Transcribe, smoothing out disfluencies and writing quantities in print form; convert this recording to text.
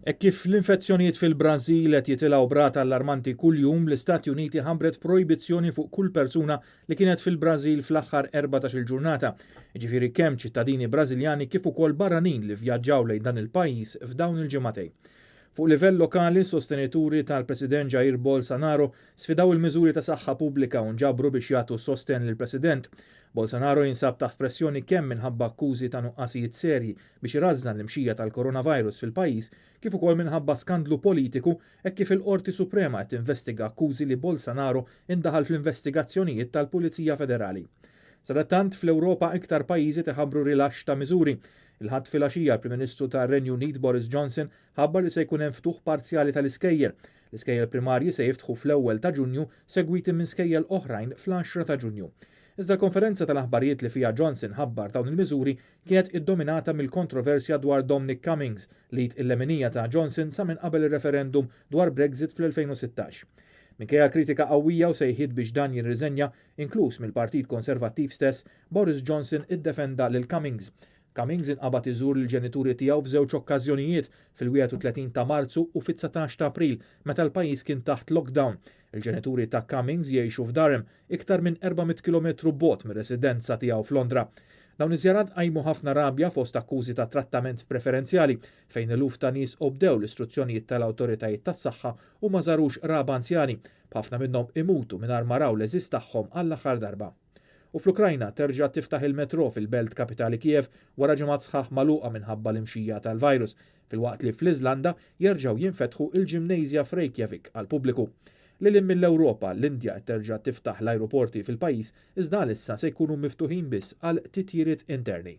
E kif l-infezzjonijiet fil-Brażil qed jitilgħu brat allarmanti kuljum, l-Istati Uniti ħambret projbizzjoni fuq kull persuna li kienet fil-Brażil fl-aħħar 14-il ġurnata. Jiġifieri kemm ċittadini Brażiljani kif ukoll barranin li vjaġġaw lejn dan il-pajjiż f'dawn il-ġimagħtejn. Fuq livell lokali, sostenituri tal-President Jair Bolsonaro sfidaw il-miżuri ta' saħħa pubblika u nġabru biex jagħtu sosten lill-President. Bolsonaro jinsab taħt pressjoni kemm minħabba akkużi ta' nuqqasijiet serji biex irażżan l-imxija tal-coronavirus fil-pajjiż, kif ukoll minħabba skandlu politiku hekk kif il-Qorti Suprema qed tinvestiga akkużi li Bolsonaro indaħal fl-investigazzjonijiet tal-Pulizija Federali. Sadattant fl-Ewropa iktar pajjiżi teħabbru rilaxx ta' miżuri. Il-ħadd filgħaxija l-Prim Ministru tar-Renju Unit Boris Johnson ħabbar li se jkun hemm ftuħ parzjali tal-iskejjel. L-iskejjel primarji se jiftħu fl-ewwel ta' Ġunju segwiti minn skejjel oħrajn fl-10 ta' Ġunju. Iżda l-konferenza tal-aħbarijiet li fiha Johnson ħabbar dawn il-miżuri kienet iddominata mill-kontroversja dwar Dominic Cummings, li il-lemenija ta' Johnson sa minn qabel ir-referendum dwar Brexit fl-2016. Minkejja kritika qawwija u sejħiet biex dan jirriżenja, inkluż mill-Partit Konservattiv stess, Boris Johnson iddefenda lil Cummings. Cummings inqabad iżur lill-ġenituri tiegħu f'żewġ okkażjonijiet fil-31 ta' Marzu u fit-19 ta' April meta l-pajjiż kien taħt lockdown. Il-ġenituri ta' Cummings jgħixu f'Durham, iktar minn 400 km bogħod mir-residenza tiegħu f'Londra. Dawn iż-żjarat qajmu ħafna rabja fost akkużi ta' trattament preferenzjali fejn eluf ta' nies obdew l-istruzzjonijiet tal-awtoritajiet tas-saħħa u ma żarux raba anzjani, b'ħafna minnhom imutu mingħajr ma raw l-eżiż tagħhom għall-aħħar darba. U fl-Ukrajna terġa' tiftaħ il-metro fil-belt kapitali Kiev wara ġimgħat sħaħ magħluqa minħabba l-imxija tal-virus, filwaqt li fl-Iżlanda jerġgħu jinfetħu il-ġimnejżja f'Reykjavik għall-pubbliku. Lil mill-Ewropa, l-Indja terġa' tiftaħ l-ajruporti fil-pajjiż iżda issa se jkunu miftuħin biss għal titjiriet interni.